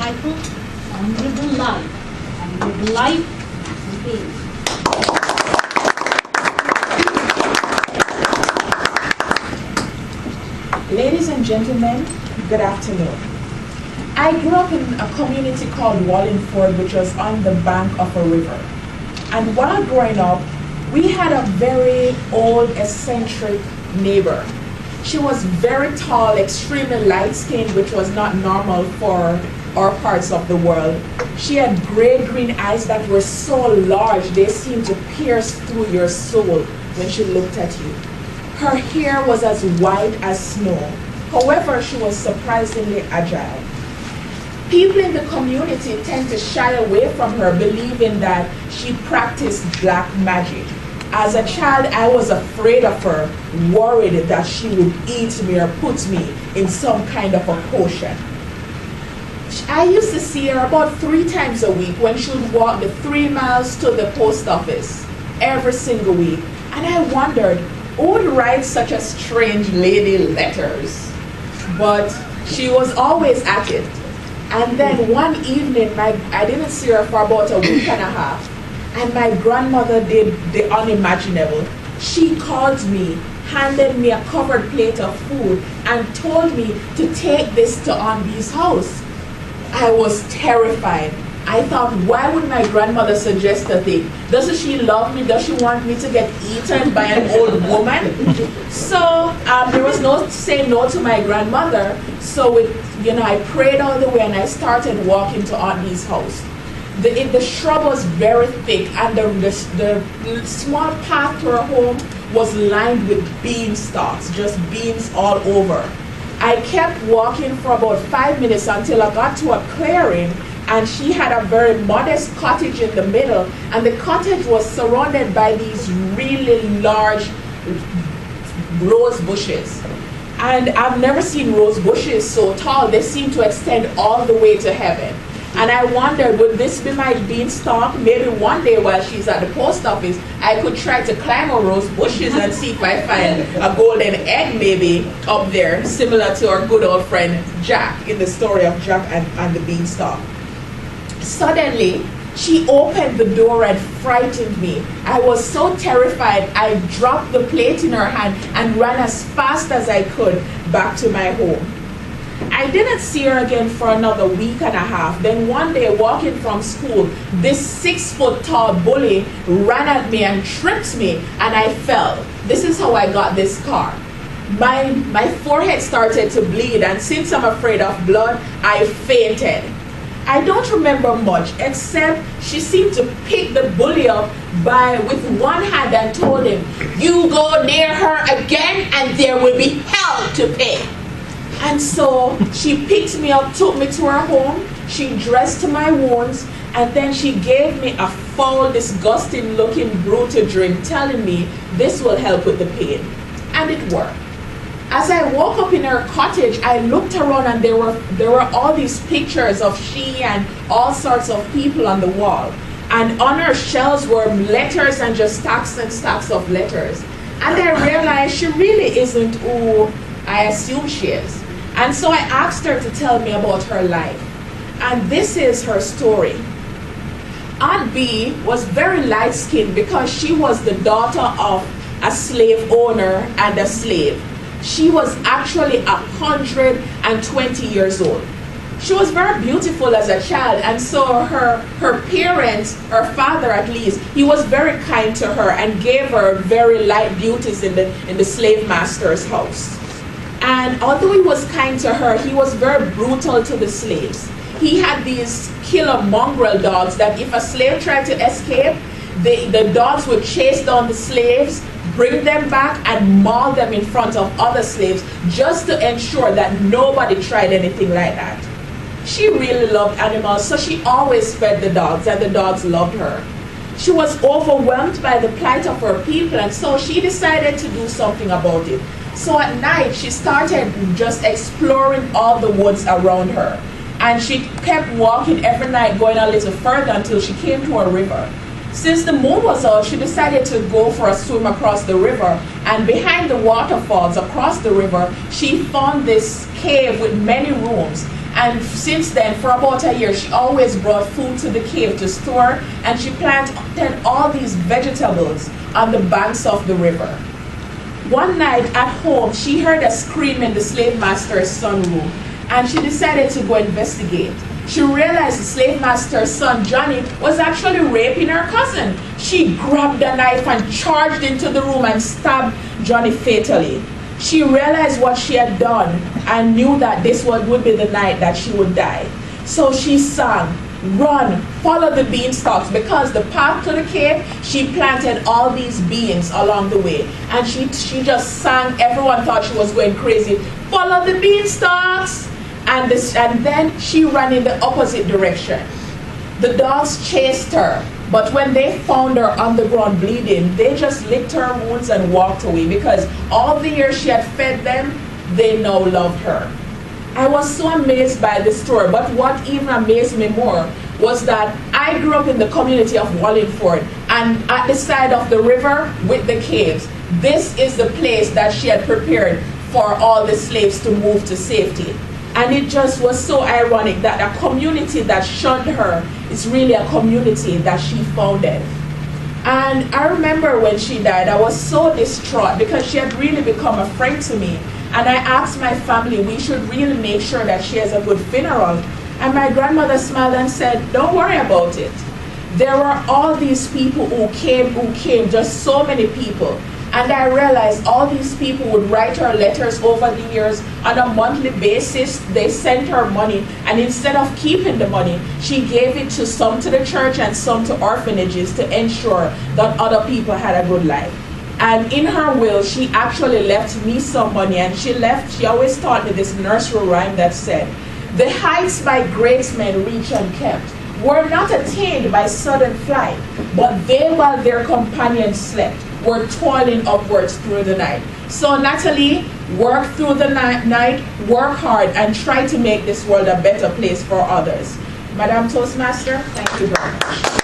titled Honorable Life. Honorable Life, Natalee. Ladies and gentlemen, good afternoon. I grew up in a community called Wallingford, which was on the bank of a river. And while growing up, we had a very old, eccentric neighbor. She was very tall, extremely light-skinned, which was not normal for our parts of the world. She had gray-green eyes that were so large, they seemed to pierce through your soul when she looked at you. Her hair was as white as snow. However, she was surprisingly agile. People in the community tend to shy away from her, believing that she practiced black magic. As a child, I was afraid of her, worried that she would eat me or put me in some kind of a potion. I used to see her about 3 times a week when she would walk the 3 miles to the post office every single week. And I wondered, who would write such a strange lady letters? But she was always at it. And then one evening, I didn't see her for about a week and a half. And my grandmother did the unimaginable. She called me, handed me a covered plate of food, and told me to take this to Aunt Bee's house. I was terrified. I thought, why would my grandmother suggest a thing? Doesn't she love me? Does she want me to get eaten by an old woman? So there was no say no to my grandmother. So I prayed all the way and I started walking to Aunt Bee's house. The shrub was very thick, and the small path to her home was lined with bean stalks, just beans all over. I kept walking for about 5 minutes until I got to a clearing, and she had a very modest cottage in the middle, and the cottage was surrounded by these really large rose bushes. And I've never seen rose bushes so tall. They seem to extend all the way to heaven. And I wondered, would this be my beanstalk? Maybe one day while she's at the post office, I could try to climb a rose bushes and see if I find a golden egg maybe up there, similar to our good old friend Jack in the story of Jack and the beanstalk. Suddenly, she opened the door and frightened me. I was so terrified, I dropped the plate in her hand and ran as fast as I could back to my home. I didn't see her again for another week and a half. Then one day, walking from school, this 6-foot-tall bully ran at me and tripped me, and I fell. This is how I got this scar. My forehead started to bleed, and since I'm afraid of blood, I fainted. I don't remember much, except she seemed to pick the bully up with one hand and told him, "You go near her again, and there will be hell to pay." And so she picked me up, took me to her home, she dressed my wounds, and then she gave me a foul, disgusting looking brew to drink, telling me this will help with the pain. And it worked. As I woke up in her cottage, I looked around and there were all these pictures of she and all sorts of people on the wall. And on her shelves were letters and just stacks and stacks of letters. And I realized she really isn't who I assume she is. And so I asked her to tell me about her life. And this is her story. Aunt Bee was very light-skinned because she was the daughter of a slave owner and a slave. She was actually 120 years old. She was very beautiful as a child, and so her parents, her father at least, he was very kind to her and gave her very light duties in the slave master's house. And although he was kind to her, he was very brutal to the slaves. He had these killer mongrel dogs that if a slave tried to escape, the dogs would chase down the slaves, bring them back, and maul them in front of other slaves just to ensure that nobody tried anything like that. She really loved animals, so she always fed the dogs, and the dogs loved her. She was overwhelmed by the plight of her people, and so she decided to do something about it. So at night, she started just exploring all the woods around her. And she kept walking every night, going a little further until she came to a river. Since the moon was out, she decided to go for a swim across the river. And behind the waterfalls across the river, she found this cave with many rooms. And since then, for about a year, she always brought food to the cave to store, and she planted all these vegetables on the banks of the river. One night at home, she heard a scream in the slave master's son room, and she decided to go investigate. She realized the slave master's son, Johnny, was actually raping her cousin. She grabbed a knife and charged into the room and stabbed Johnny fatally. She realized what she had done and knew that this would be the night that she would die. So she sang, "Run, follow the beanstalks," because the path to the cave, she planted all these beans along the way. And she just sang, everyone thought she was going crazy, "Follow the beanstalks." And then she ran in the opposite direction. The dogs chased her, but when they found her on the ground bleeding, they just licked her wounds and walked away, because all the years she had fed them, they now loved her. I was so amazed by this story, but what even amazed me more was that I grew up in the community of Wallingford, and at the side of the river with the caves, this is the place that she had prepared for all the slaves to move to safety. And it just was so ironic that a community that shunned her is really a community that she founded. And I remember when she died, I was so distraught because she had really become a friend to me. And I asked my family, we should really make sure that she has a good funeral. And my grandmother smiled and said, "Don't worry about it." There were all these people who came, just so many people. And I realized all these people would write her letters over the years on a monthly basis. They sent her money, and instead of keeping the money, she gave it to some to the church and some to orphanages to ensure that other people had a good life. And in her will, she actually left me some money, and she always taught me this nursery rhyme that said, "The heights by great men reached and kept were not attained by sudden flight, but they while their companions slept were toiling upwards through the night." So Natalee, work through the night, work hard, and try to make this world a better place for others. Madam Toastmaster, thank you very much.